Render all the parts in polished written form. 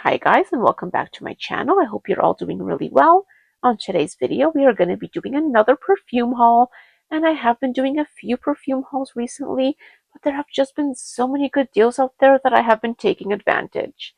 Hi guys, and welcome back to my channel. I hope you're all doing really well. On today's video, we are going to be doing another perfume haul, and I have been doing a few perfume hauls recently, but there have just been so many good deals out there that I have been taking advantage.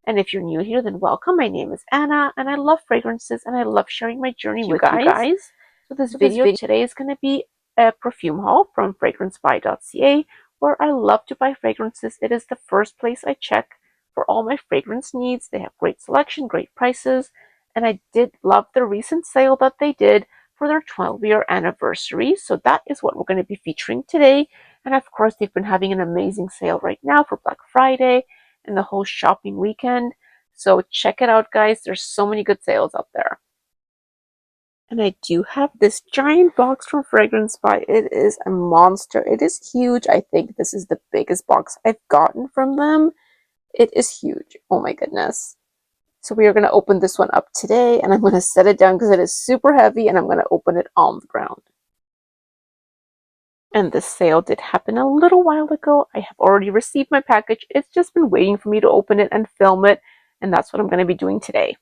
And if you're new here, then welcome. My name is Anna, and I love fragrances, and I love sharing my journey with you guys. So this video today is going to be a perfume haul from FragranceBuy.ca, where I love to buy fragrances. It is the first place I check for all my fragrance needs. They have great selection, great prices, and I did love the recent sale that they did for their 12-year anniversary. So that is what we're going to be featuring today. And of course, they've been having an amazing sale right now for Black Friday and the whole shopping weekend. So check it out, guys. There's so many good sales out there. And I do have this giant box from FragranceBuy. It is a monster. It is huge. I think this is the biggest box I've gotten from them. It is huge. Oh my goodness. So we are going to open this one up today, and I'm going to set it down because it is super heavy, and I'm going to open it on the ground. And this sale did happen a little while ago. I have already received my package. It's just been waiting for me to open it and film it, and that's what I'm going to be doing today.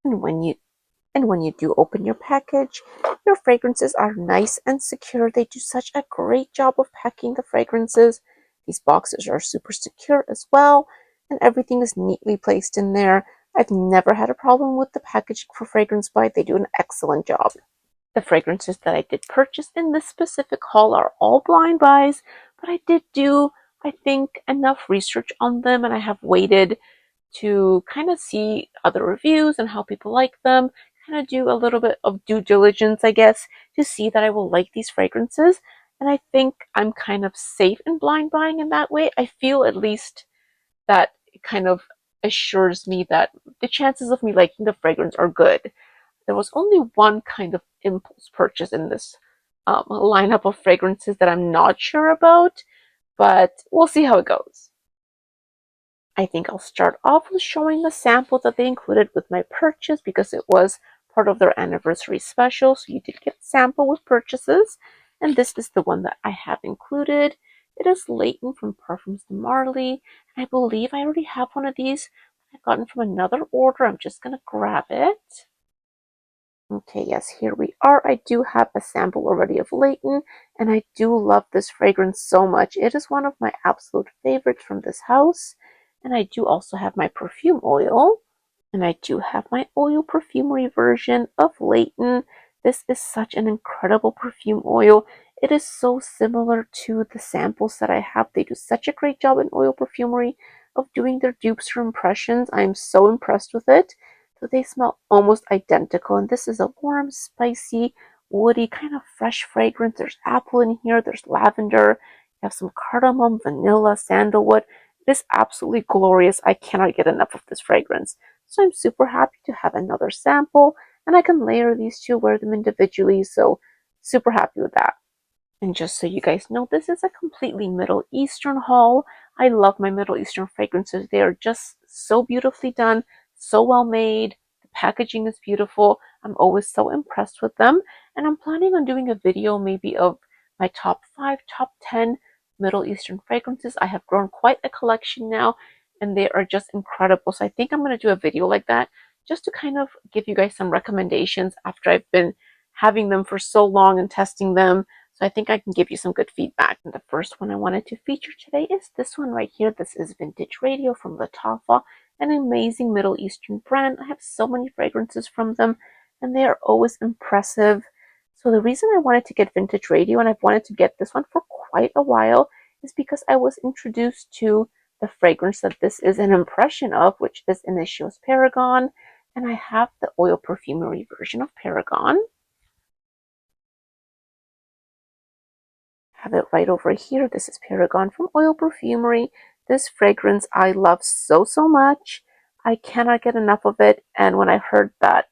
And when you do open your package, your fragrances are nice and secure. They do such a great job of packing the fragrances. These boxes are super secure as well, and everything is neatly placed in there. I've never had a problem with the packaging for FragranceBuy. They do an excellent job. The fragrances that I did purchase in this specific haul are all blind buys, but I did do, I think, enough research on them, and I have waited to kind of see other reviews and how people like them, kind of do a little bit of due diligence, I guess, to see that I will like these fragrances. And I think I'm kind of safe in blind buying in that way. I feel at least that it kind of assures me that the chances of me liking the fragrance are good. There was only one kind of impulse purchase in this lineup of fragrances that I'm not sure about, but we'll see how it goes. I think I'll start off with showing the sample that they included with my purchase because it was part of their anniversary special. So you did get a sample with purchases, and this is the one that I have included. It is Layton from Perfumes de Marly, and I believe I already have one of these I've gotten from another order. I'm just going to grab it. Okay, yes, here we are. I do have a sample already of Layton, and I do love this fragrance so much. It is one of my absolute favorites from this house. And I do also have my perfume oil, and I do have my oil perfumery version of Layton. This is such an incredible perfume oil. It is so similar to the samples that I have. They do such a great job in oil perfumery of doing their dupes or impressions. I am so impressed with it. So they smell almost identical, and this is a warm, spicy, woody, kind of fresh fragrance. There's apple in here, there's lavender, you have some cardamom, vanilla, sandalwood. It is absolutely glorious. I cannot get enough of this fragrance. So I'm super happy to have another sample, and I can layer these two, wear them individually, so super happy with that. And just so you guys know, this is a completely Middle Eastern haul. I love my Middle Eastern fragrances. They are just so beautifully done, so well made. The packaging is beautiful. I'm always so impressed with them. And I'm planning on doing a video maybe of my top 5, top 10 Middle Eastern fragrances. I have grown quite a collection now, and they are just incredible. So I think I'm going to do a video like that just to kind of give you guys some recommendations after I've been having them for so long and testing them. So I think I can give you some good feedback. And the first one I wanted to feature today is this one right here. This is Vintage Radio from Lattafa, an amazing Middle Eastern brand. I have so many fragrances from them, and they are always impressive. So the reason I wanted to get Vintage Radio, and I've wanted to get this one for quite a while, is because I was introduced to the fragrance that this is an impression of, which is Initio's Paragon, and I have the oil perfumery version of Paragon. Have it right over here. This is Paragon from Oil Perfumery. This fragrance I love so much. I cannot get enough of it, and when I heard that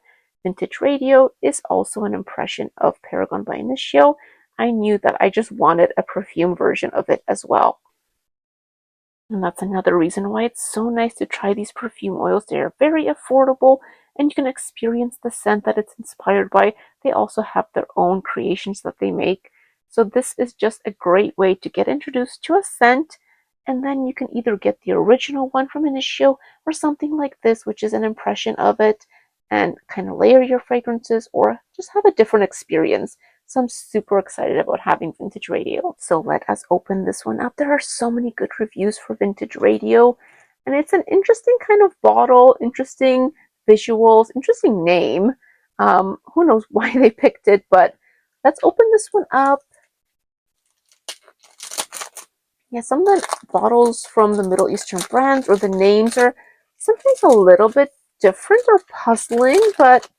Vintage Radio is also an impression of Paragon by Initio, I knew that I just wanted a perfume version of it as well. And that's another reason why it's so nice to try these perfume oils. They are very affordable, and you can experience the scent that it's inspired by. They also have their own creations that they make. So this is just a great way to get introduced to a scent And then you can either get the original one from Initio or something like this, which is an impression of it, and kind of layer your fragrances or just have a different experience. So I'm super excited about having Vintage Radio. So let us open this one up. There are so many good reviews for Vintage Radio, and it's an interesting kind of bottle, interesting visuals, interesting name. Who knows why they picked it, but let's open this one up. Yeah, some of the bottles from the Middle Eastern brands or the names are sometimes a little bit different or puzzling, but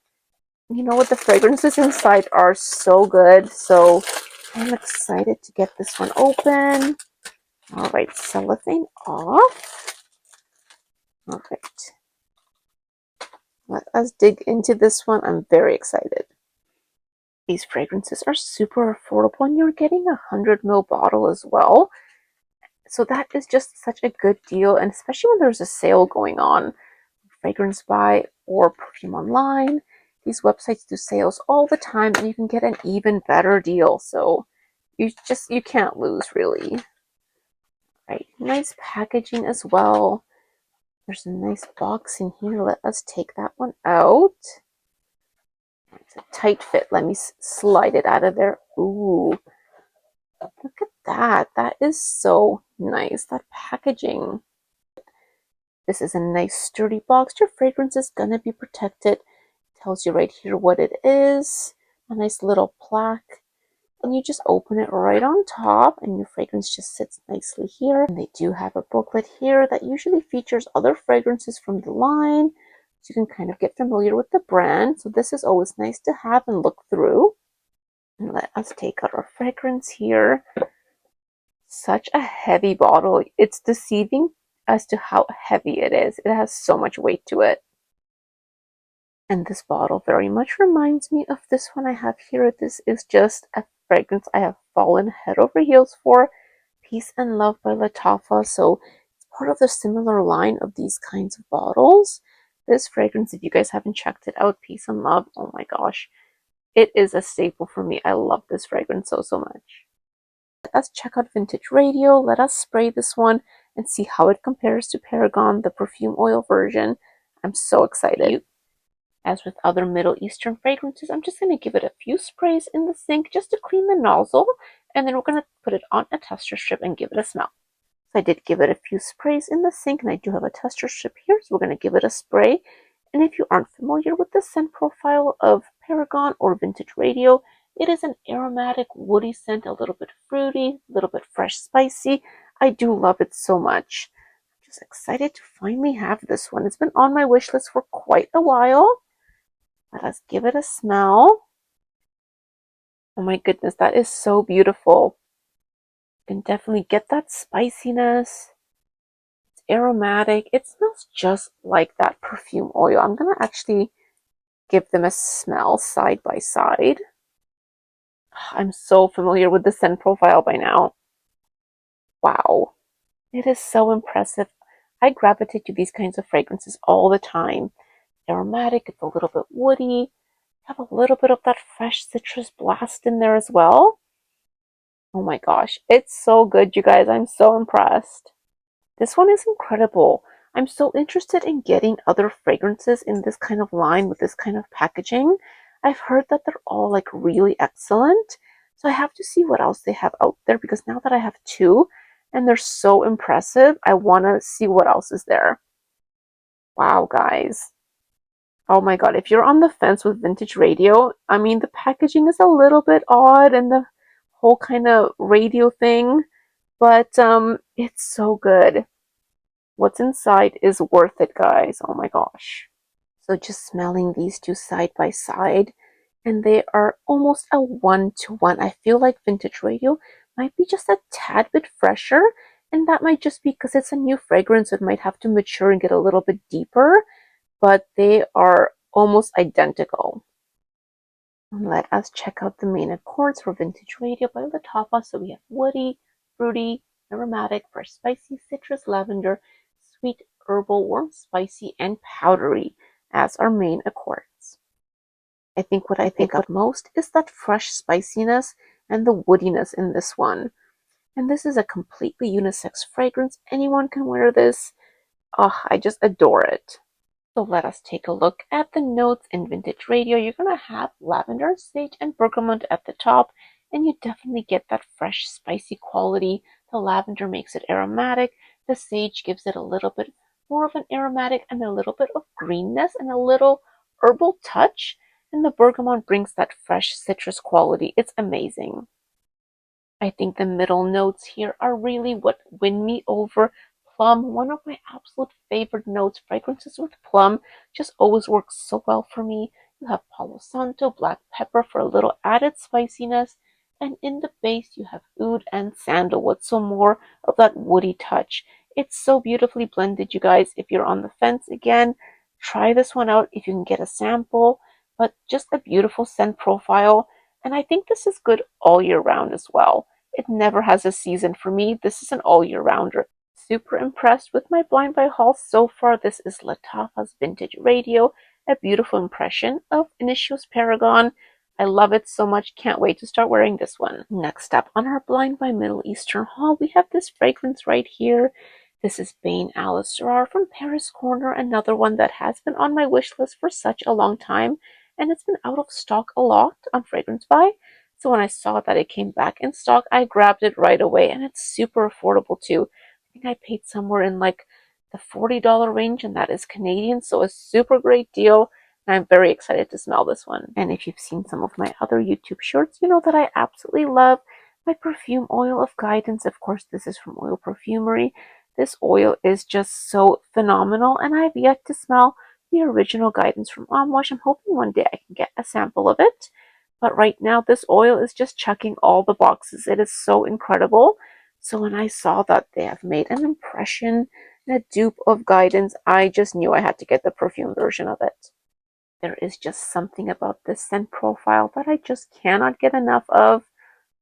you know what, the fragrances inside are so good. So I'm excited to get this one open. All right, cellophane off. All right, let us dig into this one. I'm very excited. These fragrances are super affordable, and you're getting a 100 ml bottle as well. So that is just such a good deal, and especially when there's a sale going on. Fragrance Buy or Perfume Online. These websites do sales all the time, and you can get an even better deal. So you can't lose, really. Right, nice packaging as well. There's a nice box in here. Let us take that one out. It's a tight fit. Let me slide it out of there. Ooh, look at that. That is so nice. That packaging. This is a nice sturdy box. Your fragrance is gonna be protected. Tells you right here what it is. A nice little plaque. And you just open it right on top, and your fragrance just sits nicely here. And they do have a booklet here that usually features other fragrances from the line, so you can kind of get familiar with the brand. So this is always nice to have and look through. And let us take out our fragrance here. Such a heavy bottle. It's deceiving as to how heavy it is. It has so much weight to it. And this bottle very much reminds me of this one I have here. This is just a fragrance I have fallen head over heels for. Peace and Love by Lattafa. So it's part of the similar line of these kinds of bottles. This fragrance, if you guys haven't checked it out, Peace and Love, oh my gosh. It is a staple for me. I love this fragrance so much. Let us check out Vintage Radio. Let us spray this one and see how it compares to Paragon, the perfume oil version. I'm so excited. As with other Middle Eastern fragrances, I'm just going to give it a few sprays in the sink just to clean the nozzle, and then we're going to put it on a tester strip and give it a smell. So I did give it a few sprays in the sink, and I do have a tester strip here, so we're going to give it a spray. And if you aren't familiar with the scent profile of Paragon or Vintage Radio, it is an aromatic, woody scent, a little bit fruity, a little bit fresh, spicy. I do love it so much. I'm just excited to finally have this one. It's been on my wish list for quite a while. Let us give it a smell. Oh my goodness, that is so beautiful. You can definitely get that spiciness. It's aromatic. It smells just like that perfume oil. I'm going to actually give them a smell side by side. I'm so familiar with the scent profile by now. Wow. It is so impressive. I gravitate to these kinds of fragrances all the time. Aromatic, it's a little bit woody. Have a little bit of that fresh citrus blast in there as well. Oh my gosh, it's so good, you guys. I'm so impressed. This one is incredible. I'm so interested in getting other fragrances in this kind of line with this kind of packaging. I've heard that they're all like really excellent. So I have to see what else they have out there, because now that I have two and they're so impressive, I want to see what else is there. Wow, guys. Oh my god, if you're on the fence with Vintage Radio, I mean, the packaging is a little bit odd and the whole kind of radio thing, but it's so good. What's inside is worth it, guys. Oh my gosh. So just smelling these two side by side, and they are almost a 1-to-1. I feel like Vintage Radio might be just a tad bit fresher, and that might just be because it's a new fragrance. It might have to mature and get a little bit deeper, but they are almost identical. And let us check out the main accords for Vintage Radio by Lattafa. So we have woody, fruity, aromatic, fresh, spicy, citrus, lavender, sweet, herbal, warm, spicy, and powdery as our main accords. I think what I pick up most is that fresh spiciness and the woodiness in this one. And this is a completely unisex fragrance. Anyone can wear this. Oh, I just adore it. So let us take a look at the notes in Vintage Radio. You're going to have lavender, sage, and bergamot at the top, and you definitely get that fresh, spicy quality. The lavender makes it aromatic. The sage gives it a little bit more of an aromatic and a little bit of greenness and a little herbal touch. And the bergamot brings that fresh citrus quality. It's amazing. I think the middle notes here are really what win me over. Plum, one of my absolute favorite notes. Fragrances with plum just always works so well for me. You have Palo Santo, black pepper for a little added spiciness. And in the base, you have oud and sandalwood, so more of that woody touch. It's so beautifully blended, you guys. If you're on the fence again, try this one out if you can get a sample. But just a beautiful scent profile. And I think this is good all year round as well. It never has a season for me. This is an all year rounder. Super impressed with my blind buy haul so far. This is Lattafa's Vintage Radio, a beautiful impression of Initio's Paragon. I love it so much. Can't wait to start wearing this one. Next up on our blind buy Middle Eastern haul, we have this fragrance right here. This is Bayn Asrar from Paris Corner, another one that has been on my wish list for such a long time, and it's been out of stock a lot on Fragrance Buy. So when I saw that it came back in stock, I grabbed it right away, and it's super affordable too. I think I paid somewhere in like the $40 range, and that is Canadian, so a super great deal. And I'm very excited to smell this one. And if you've seen some of my other YouTube shorts, you know that I absolutely love my perfume oil of guidance. Of course, this is from Oil Perfumery. This oil is just so phenomenal, and I've yet to smell the original guidance from Amwash. I'm hoping one day I can get a sample of it. But right now, this oil is just checking all the boxes. It is so incredible. So when I saw that they have made an impression and a dupe of guidance, I just knew I had to get the perfume version of it. There is just something about this scent profile that I just cannot get enough of.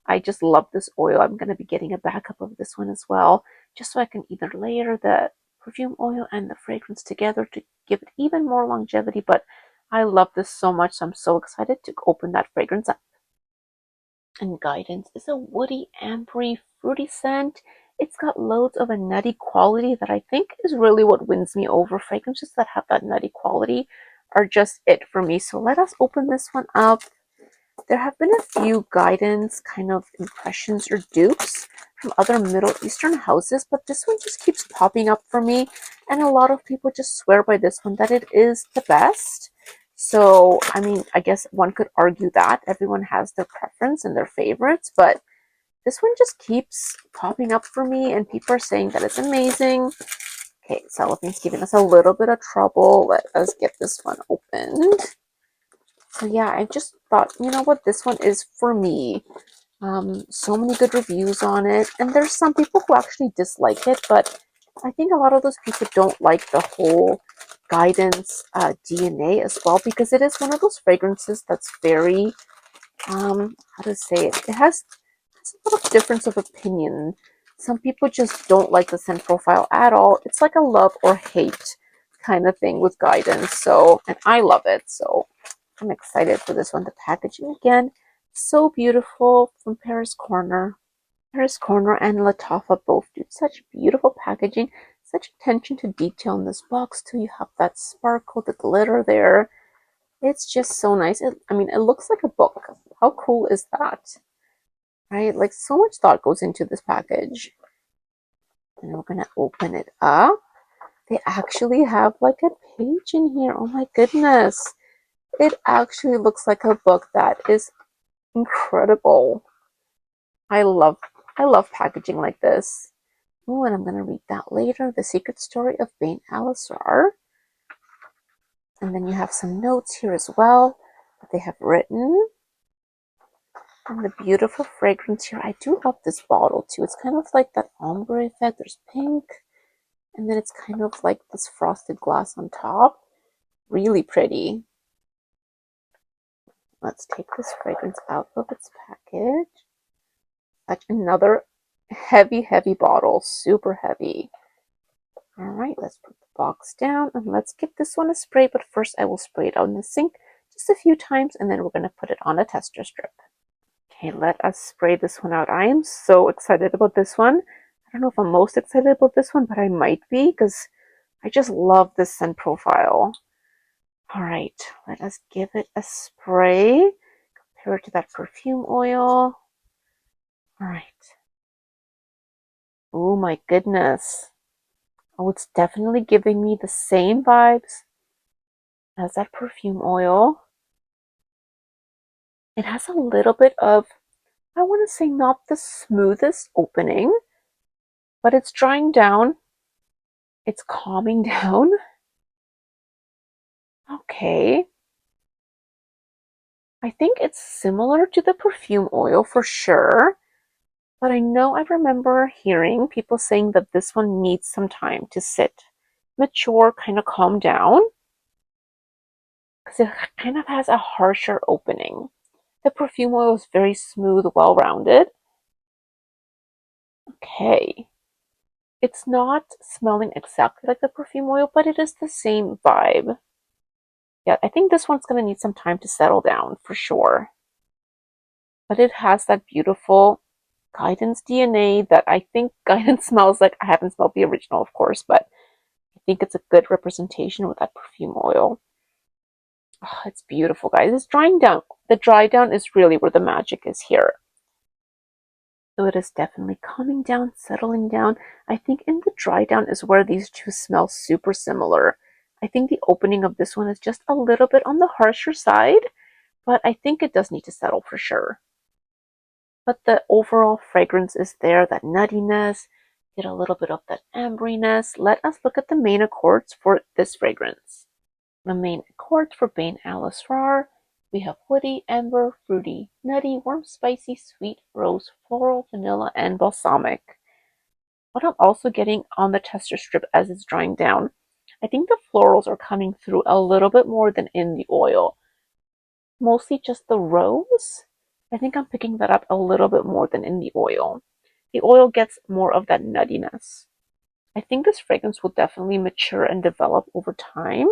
I just love this oil. I'm going to be getting a backup of this one as well, just so I can either layer the perfume oil and the fragrance together to give it even more longevity. But I love this so much, so I'm so excited to open that fragrance up. And Guidance is a woody, ambery, fruity scent. It's got loads of a nutty quality that I think is really what wins me over. Fragrances that have that nutty quality are just it for me. So let us open this one up. There have been a few Guidance kind of impressions or dupes from other Middle Eastern houses, but this one just keeps popping up for me, and a lot of people just swear by this one that it is the best. So, I mean, I guess one could argue that everyone has their preference and their favorites, but this one just keeps popping up for me, and people are saying that it's amazing. Okay, Celophane's giving us a little bit of trouble. Let us get this one opened. So yeah, I just thought, you know what, this one is for me. So many good reviews on it, and there's some people who actually dislike it, but I think a lot of those people don't like the whole Guidance DNA as well, because it is one of those fragrances that's very, how to say it, it has a lot of difference of opinion. Some people just don't like the scent profile at all. It's like a love or hate kind of thing with Guidance. So, and I love it. So I'm excited for this one. The packaging again, so beautiful from Paris Corner. Paris Corner and Lattafa both do such beautiful packaging, such attention to detail in this box too. You have that sparkle, the glitter there. It's just so nice. I mean, it looks like a book. How cool is that? Right? Like, so much thought goes into this package. And we're gonna open it up. They actually have like a page in here. Oh my goodness. It actually looks like a book. That is incredible. I love packaging like this. Oh, and I'm going to read that later. The Secret Story of Bayn Asrar. And then you have some notes here as well that they have written. And the beautiful fragrance here. I do love this bottle too. It's kind of like that ombre effect. There's pink. And then it's kind of like this frosted glass on top. Really pretty. Let's take this fragrance out of its package. Such another heavy, heavy bottle. Super heavy. All right, let's put the box down and let's give this one a spray. But first I will spray it out in the sink just a few times, and then we're going to put it on a tester strip. Okay, let us spray this one out. I am so excited about this one. I don't know if I'm most excited about this one, but I might be because I just love this scent profile. All right, let us give it a spray. Compare it to that perfume oil. All right. Oh my goodness. Oh, it's definitely giving me the same vibes as that perfume oil. It has a little bit of, I want to say not the smoothest opening, but it's drying down. It's calming down. Okay. I think it's similar to the perfume oil for sure, but I know I remember hearing people saying that this one needs some time to sit, mature, kind of calm down, because it kind of has a harsher opening. The perfume oil is very smooth, well-rounded. Okay. It's not smelling exactly like the perfume oil, but it is the same vibe. Yeah, I think this one's going to need some time to settle down for sure. But it has that beautiful Guidance DNA that I think Guidance smells like. I haven't smelled the original, of course, but I think it's a good representation with that perfume oil. Oh, it's beautiful, guys. It's drying down. The dry down is really where the magic is here. So it is definitely calming down, settling down. I think in the dry down is where these two smell super similar. I think the opening of this one is just a little bit on the harsher side, but I think it does need to settle for sure. But the overall fragrance is there, that nuttiness, get a little bit of that amberiness. Let us look at the main accords for this fragrance. The main accords for Bayn Asrar, we have woody, amber, fruity, nutty, warm, spicy, sweet, rose, floral, vanilla, and balsamic. What I'm also getting on the tester strip as it's drying down, I think the florals are coming through a little bit more than in the oil. Mostly just the rose. I think I'm picking that up a little bit more than in the oil. The oil gets more of that nuttiness. I think this fragrance will definitely mature and develop over time.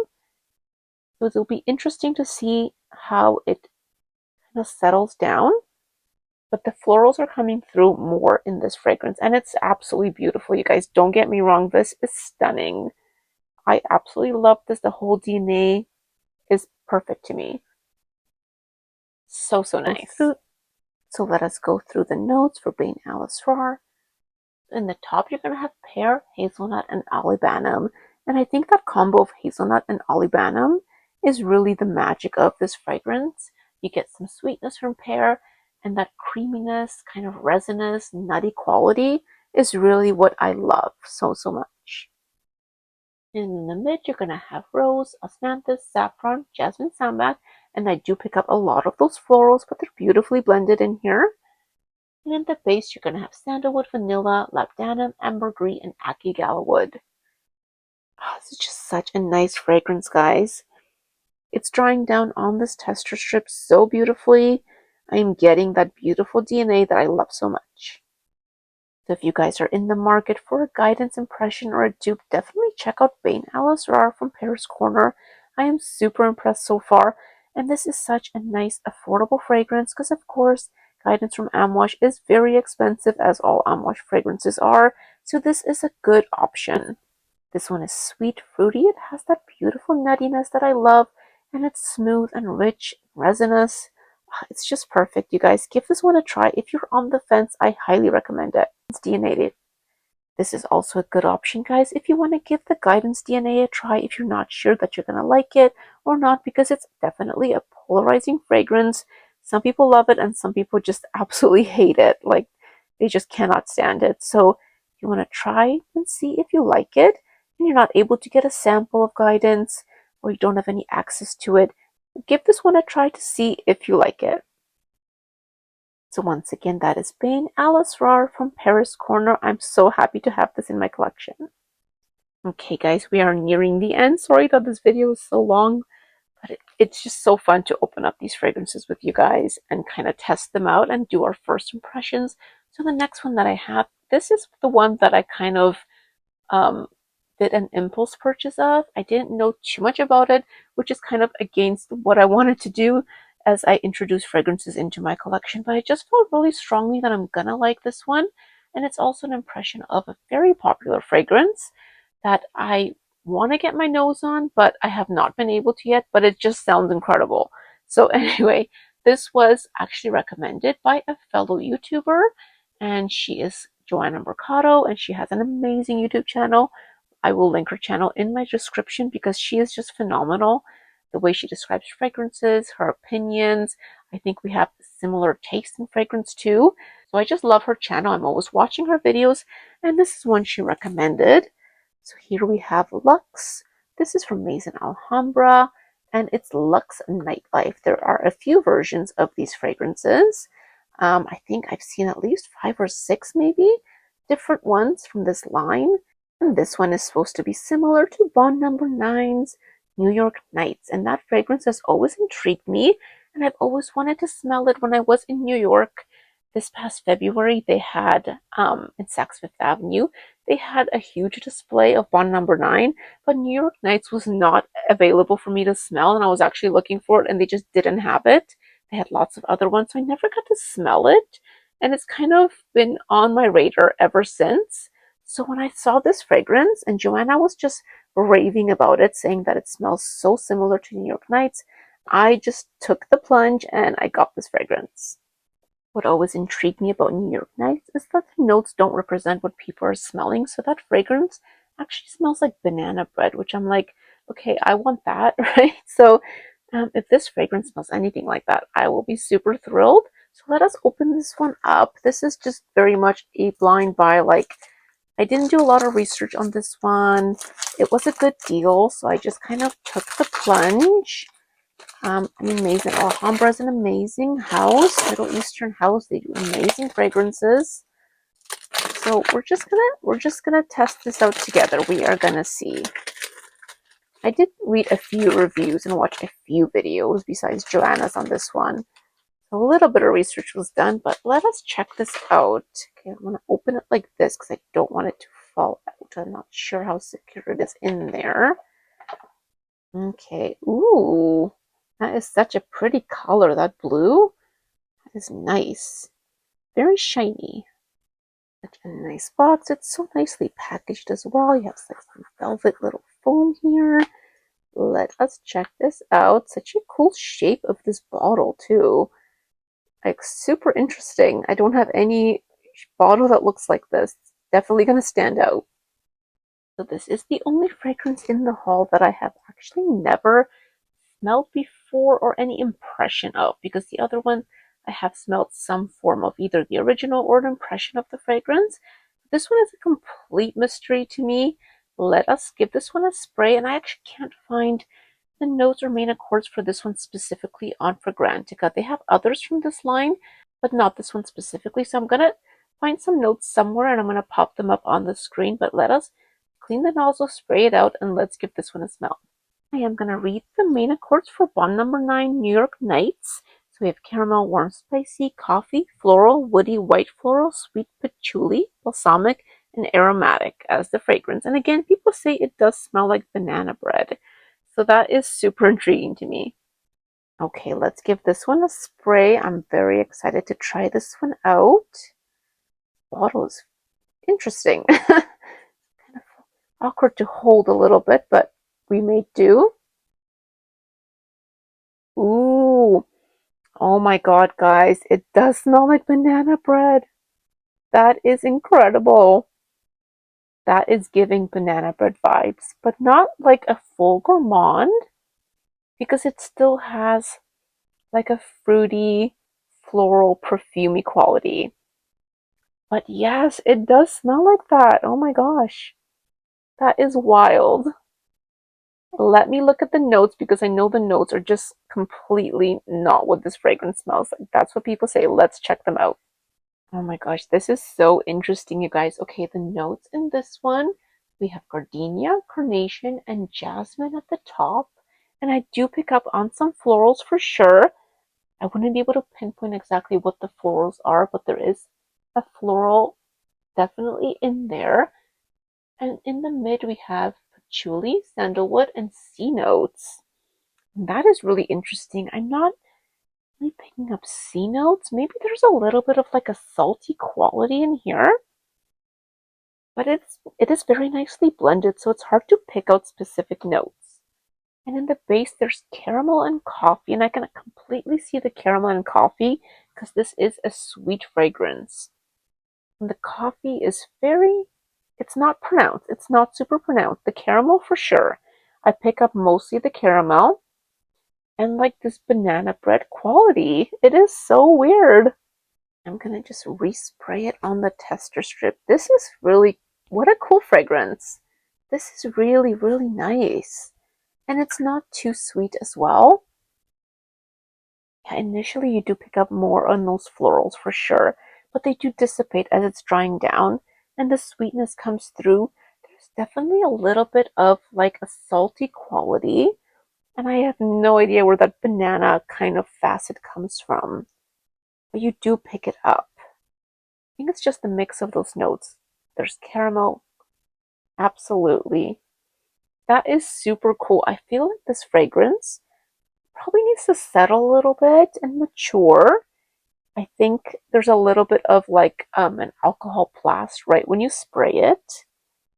So it'll be interesting to see how it kind of settles down. But the florals are coming through more in this fragrance, and it's absolutely beautiful. You guys, don't get me wrong, this is stunning. I absolutely love this. The whole DNA is perfect to me. So nice. So let us go through the notes for Bayn Asrar. In the top, you're going to have pear, hazelnut, and olibanum. And I think that combo of hazelnut and olibanum is really the magic of this fragrance. You get some sweetness from pear, and that creaminess, kind of resinous, nutty quality is really what I love so much. And in the mid, you're going to have rose, osmanthus, saffron, jasmine, sambac, and I do pick up a lot of those florals, but they're beautifully blended in here. And in the base, you're going to have sandalwood, vanilla, labdanum, ambergris, and ackee gallowwood. Oh, this is just such a nice fragrance, guys. It's drying down on this tester strip so beautifully. I am getting that beautiful DNA that I love so much. So if you guys are in the market for a guidance impression or a dupe, definitely check out Bayn Asrar from Paris Corner. I am super impressed so far, and this is such a nice, affordable fragrance because, of course, guidance from Amouage is very expensive, as all Amouage fragrances are, so this is a good option. This one is sweet, fruity. It has that beautiful nuttiness that I love, and it's smooth and rich, resinous. It's just perfect, you guys. Give this one a try. If you're on the fence, I highly recommend it. It's DNA'd. This is also a good option, guys, if you want to give the Guidance DNA a try if you're not sure that you're going to like it or not, because it's definitely a polarizing fragrance. Some people love it and some people just absolutely hate it. Like, they just cannot stand it. So if you want to try and see if you like it, and you're not able to get a sample of Guidance, or you don't have any access to it, give this one a try to see if you like it. So once again, that is Bayn Asrar from Paris Corner. I'm so happy to have this in my collection. Okay guys, we are nearing the end. Sorry that this video is so long, but it's just so fun to open up these fragrances with you guys and kind of test them out and do our first impressions. So the next one that I have, this is the one that I kind of did an impulse purchase of. I didn't know too much about it, which is kind of against what I wanted to do. as I introduce fragrances into my collection, but I just felt really strongly that I'm gonna like this one. And it's also an impression of a very popular fragrance that I want to get my nose on, but I have not been able to yet, but it just sounds incredible. So anyway, this was actually recommended by a fellow YouTuber, and she is Joanna Mercado, and she has an amazing YouTube channel. I will link her channel in my description because she is just phenomenal. The way she describes fragrances, her opinions. I think we have similar taste in fragrance too. So I just love her channel. I'm always watching her videos, and this is one she recommended. So here we have Luxe. This is from Maison Alhambra, and it's Luxe Nightlife. There are a few versions of these fragrances. I think I've seen at least 5 or 6 maybe different ones from this line. And this one is supposed to be similar to Bond Number 9's New York Nights. And that fragrance has always intrigued me, and I've always wanted to smell it. When I was in New York this past February, they had, in Saks Fifth Avenue, they had a huge display of Bond Number 9, but New York Nights was not available for me to smell, and I was actually looking for it, and they just didn't have it. They had lots of other ones, so I never got to smell it, and it's kind of been on my radar ever since. So when I saw this fragrance, and Joanna was just raving about it, saying that it smells so similar to New York Nights, I just took the plunge and I got this fragrance. What always intrigued me about New York Nights is that the notes don't represent what people are smelling. So that fragrance actually smells like banana bread, which I'm like, okay, I want that, right? So if this fragrance smells anything like that, I will be super thrilled. So let us open this one up. This is just very much a blind buy. Like, I didn't do a lot of research on this one. It was a good deal, so I just kind of took the plunge. I mean, Maison Alhambra is an amazing house, Middle Eastern house. They do amazing fragrances. So we're just gonna test this out together. We are gonna see. I did read a few reviews and watch a few videos besides Joanna's on this one. A little bit of research was done, but let us check this out. Okay, I'm gonna open it like this because I don't want it to fall out. I'm not sure how secure it is in there. Okay, ooh. That is such a pretty color, that blue. That is nice. Very shiny. Such a nice box. It's so nicely packaged as well. You have like some velvet little foam here. Let us check this out. Such a cool shape of this bottle too. Like super interesting. I don't have any bottle that looks like this. It's definitely gonna stand out. So this is the only fragrance in the haul that I have actually never smelled before or any impression of, because the other one I have smelled some form of either the original or an impression of the fragrance. This one is a complete mystery to me. Let us give this one a spray, and I actually can't find the notes or main accords for this one specifically on Fragrantica. They have others from this line, but not this one specifically. So I'm gonna find some notes somewhere and I'm gonna pop them up on the screen. But let us clean the nozzle, spray it out, and let's give this one a smell. I am going to read the main accords for Bond Number 9 New York Nights. So we have caramel, warm, spicy, coffee, floral, woody, white floral, sweet patchouli, balsamic, and aromatic as the fragrance. And again, people say it does smell like banana bread. So that is super intriguing to me. Okay, let's give this one a spray. I'm very excited to try this one out. The bottle is interesting. Kind of awkward to hold a little bit, but we may do. Ooh, oh my god, guys, it does smell like banana bread. That is incredible. That is giving banana bread vibes, but not like a full gourmand, because it still has like a fruity, floral, perfumey quality. But yes, it does smell like that. Oh my gosh. That is wild. Let me look at the notes, because I know the notes are just completely not what this fragrance smells like. That's what people say. Let's check them out. Oh my gosh, this is so interesting, you guys. Okay, the notes in this one, we have gardenia, carnation, and jasmine at the top. And I do pick up on some florals for sure. I wouldn't be able to pinpoint exactly what the florals are, but there is a floral definitely in there. And in the mid, we have patchouli, sandalwood, and sea notes. And that is really interesting. I'm not definitely picking up C notes. Maybe there's a little bit of like a salty quality in here, but it is very nicely blended, so it's hard to pick out specific notes. And in the base, there's caramel and coffee, and I can completely see the caramel and coffee because this is a sweet fragrance. And the coffee is it's not pronounced. It's not super pronounced. The caramel for sure. I pick up mostly the caramel and like this banana bread quality. It is so weird. I'm gonna just respray it on the tester strip. This is really, what a cool fragrance. This is really, really nice. And it's not too sweet as well. Yeah, initially you do pick up more on those florals for sure, but they do dissipate as it's drying down and the sweetness comes through. There's definitely a little bit of like a salty quality, and I have no idea where that banana kind of facet comes from, but you do pick it up. I think it's just the mix of those notes. There's caramel, absolutely. That is super cool. I feel like this fragrance probably needs to settle a little bit and mature. I think there's a little bit of like an alcohol blast right when you spray it,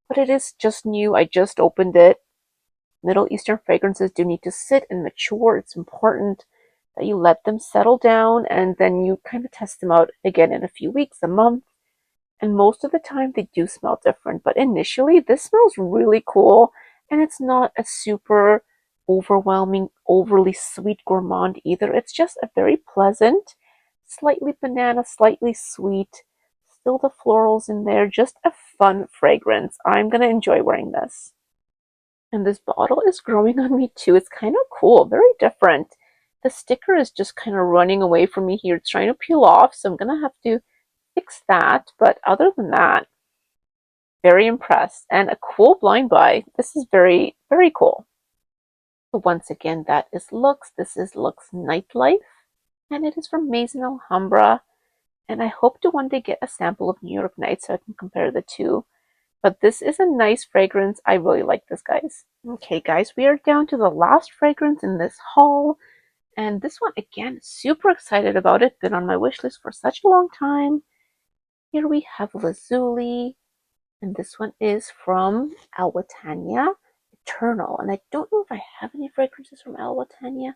but it is just new. I just opened it. Middle Eastern fragrances do need to sit and mature. It's important that you let them settle down and then you kind of test them out again in a few weeks, a month. And most of the time they do smell different, but initially this smells really cool, and it's not a super overwhelming, overly sweet gourmand either. It's just a very pleasant, slightly banana, slightly sweet, still the florals in there, just a fun fragrance. I'm gonna enjoy wearing this. And this bottle is growing on me too. It's kind of cool, very different. The sticker is just kind of running away from me here. It's trying to peel off, so I'm gonna have to fix that, but other than that, very impressed and a cool blind buy. This is very, very cool. So once again, that is Luxe. This is Luxe Nightlife, and it is from Maison Alhambra. And I hope to one day get a sample of New York Night so I can compare the two. But this is a nice fragrance. I really like this, guys. Okay, guys, we are down to the last fragrance in this haul. And this one, again, super excited about it. Been on my wish list for such a long time. Here we have Lazuli, and this one is from Wataniah Eternal. And I don't know if I have any fragrances from Wataniah.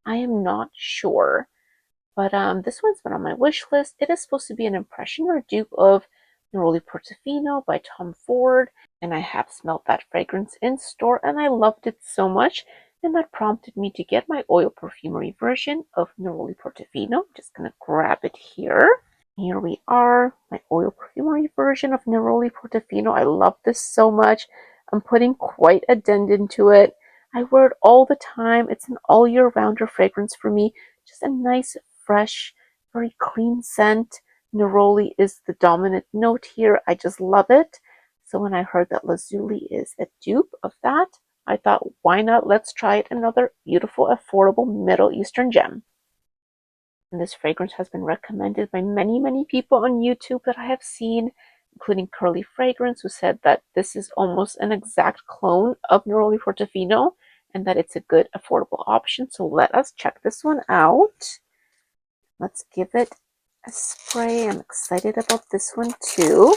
I am not sure. But this one's been on my wish list. It is supposed to be an impression or dupe of Neroli Portofino by Tom Ford. And I have smelled that fragrance in store and I loved it so much. And that prompted me to get my oil perfumery version of Neroli Portofino. I'm just going to grab it here. Here we are, my oil perfumery version of Neroli Portofino. I love this so much. I'm putting quite a dent into it. I wear it all the time. It's an all year rounder fragrance for me. Just a nice, fresh, very clean scent. Neroli is the dominant note here. I just love it. So when I heard that Lazuli is a dupe of that, I thought, why not? Let's try it. Another beautiful, affordable Middle Eastern gem. And this fragrance has been recommended by many, many people on YouTube that I have seen, including Curly Fragrance, who said that this is almost an exact clone of Neroli Portofino and that it's a good, affordable option. So let us check this one out. Let's give it a spray. I'm excited about this one too.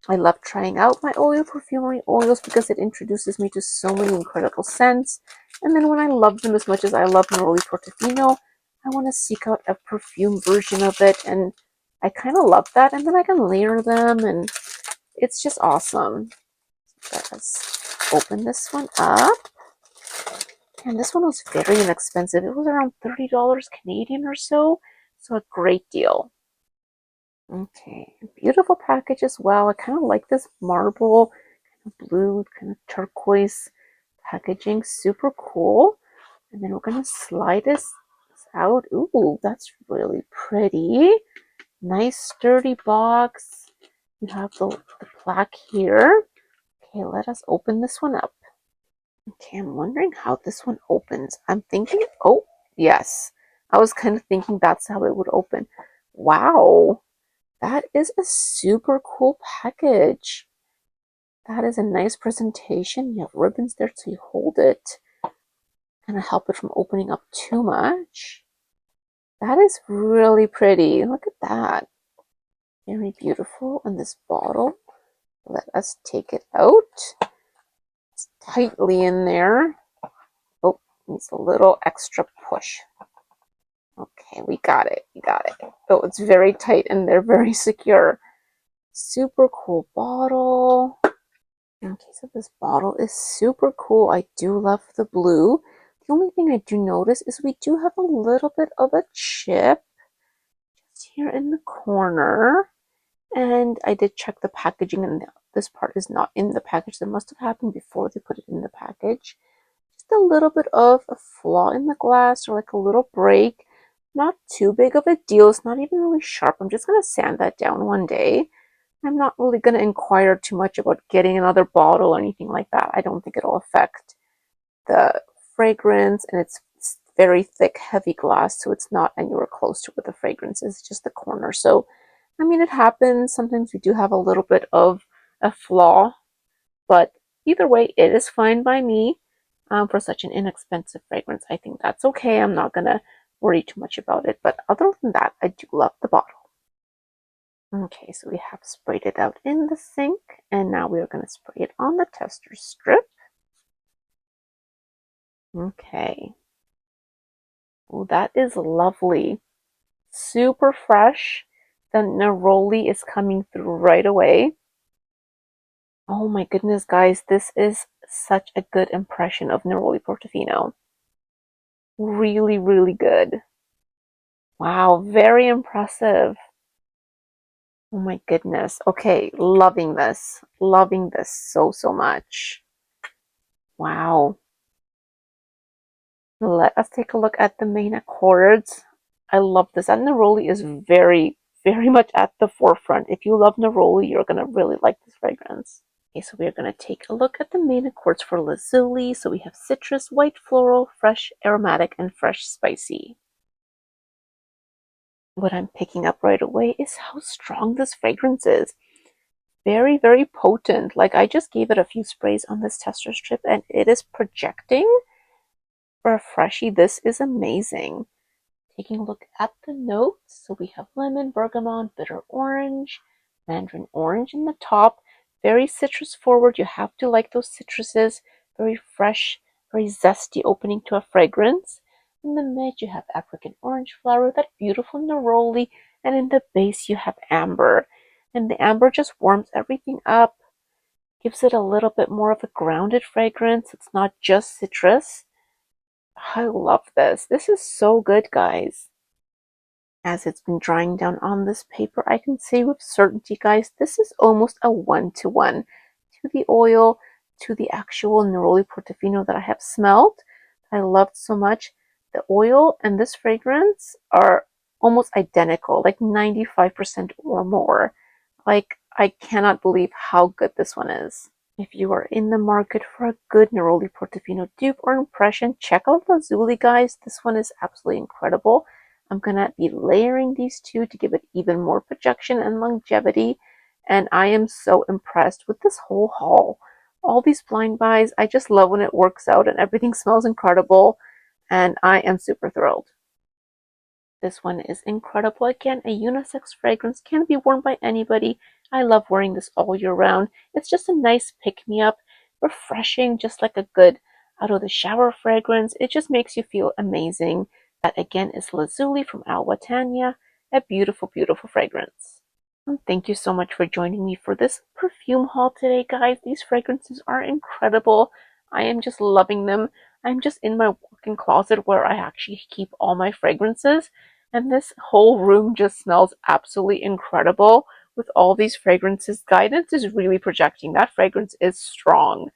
I love trying out my oil perfumery oils because it introduces me to so many incredible scents. And then when I love them as much as I love Neroli Portofino, I want to seek out a perfume version of it, and I kind of love that. And then I can layer them, and it's just awesome. Let's open this one up. And this one was very inexpensive. It was around $30 Canadian or so, so a great deal. Okay, beautiful package as well. I kind of like this marble, kind of blue, kind of turquoise packaging. Super cool. And then we're going to slide this out. Ooh, that's really pretty. Nice sturdy box. You have the plaque here. Okay, let us open this one up. Okay, I'm wondering how this one opens. I'm thinking, oh, yes. I was kind of thinking that's how it would open. Wow, that is a super cool package. That is a nice presentation. You have ribbons there so you hold it. Kind of help it from opening up too much. That is really pretty. Look at that. Very beautiful. And this bottle, let us take it out. It's tightly in there. Oh, needs a little extra push. Okay, we got it. We got it. Oh, it's very tight and they're very secure. Super cool bottle. Okay, so this bottle is super cool. I do love the blue. The only thing I do notice is we do have a little bit of a chip just here in the corner. And I did check the packaging, and this part is not in the package. That must have happened before they put it in the package. Just a little bit of a flaw in the glass, or like a little break. Not too big of a deal. It's not even really sharp. I'm just going to sand that down one day. I'm not really going to inquire too much about getting another bottle or anything like that. I don't think it'll affect the fragrance, and it's very thick, heavy glass, so it's not anywhere close to where the fragrance is, just the corner. So, I mean, it happens. Sometimes we do have a little bit of a flaw, but either way, it is fine by me. For such an inexpensive fragrance, I think that's okay. I'm not going to worry too much about it, but other than that, I do love the bottle. Okay, so we have sprayed it out in the sink, and now we are going to spray it on the tester strip. Okay. Oh, that is lovely. Super fresh. The neroli is coming through right away. Oh my goodness, guys, this is such a good impression of neroli Portofino. Really, really good. Wow, very impressive. Oh my goodness. Okay, loving this. Loving this so, so much. Wow. Let us take a look at the main accords. I love this. And neroli is very, very much at the forefront. If you love neroli, you're going to really like this fragrance. Okay, so we're going to take a look at the main accords for Lazuli. So we have citrus, white floral, fresh aromatic, and fresh spicy. What I'm picking up right away is how strong this fragrance is. Very, very potent. Like, I just gave it a few sprays on this tester strip and it is projecting. For a freshie, this is amazing. Taking a look at the notes, so we have lemon, bergamot, bitter orange, mandarin orange in the top. Very citrus forward. You have to like those citruses. Very fresh, very zesty opening to a fragrance. In the mid, you have African orange flower, that beautiful neroli, and in the base, you have amber. And the amber just warms everything up, gives it a little bit more of a grounded fragrance. It's not just citrus. I love this. This is so good, guys. As it's been drying down on this paper, I can say with certainty, guys, this is almost a one-to-one to the oil, to the actual neroli Portofino that I have smelled. I loved so much. The oil and this fragrance are almost identical, like 95% or more. Like, I cannot believe how good this one is. If you are in the market for a good neroli Portofino dupe or impression, check out Lazuli, guys. This one is absolutely incredible. I'm going to be layering these two to give it even more projection and longevity. And I am so impressed with this whole haul. All these blind buys, I just love when it works out and everything smells incredible. And I am super thrilled. This one is incredible. Again, a unisex fragrance, can be worn by anybody. I love wearing this all year round. It's just a nice pick-me-up, refreshing, just like a good out of the shower fragrance. It just makes you feel amazing. That again is Lazuli from Wataniah, a beautiful, beautiful fragrance. And thank you so much for joining me for this perfume haul today, guys. These fragrances are incredible. I am just loving them. I'm just in my walk-in closet where I actually keep all my fragrances, and this whole room just smells absolutely incredible with all these fragrances. Guidance is really projecting. That fragrance is strong.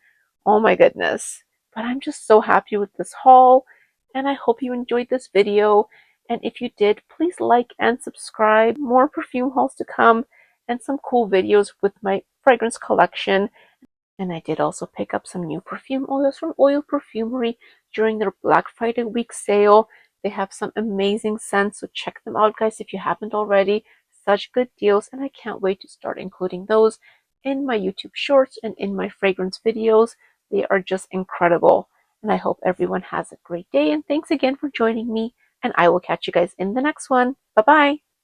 Oh my goodness. But I'm just so happy with this haul, and I hope you enjoyed this video. And if you did, please like and subscribe. More perfume hauls to come and some cool videos with my fragrance collection. And I did also pick up some new perfume oils from Oil Perfumery during their Black Friday week sale. They have some amazing scents, so check them out, guys, if you haven't already. Such good deals, and I can't wait to start including those in my YouTube shorts and in my fragrance videos. They are just incredible. And I hope everyone has a great day, and thanks again for joining me. and I will catch you guys in the next one. Bye bye.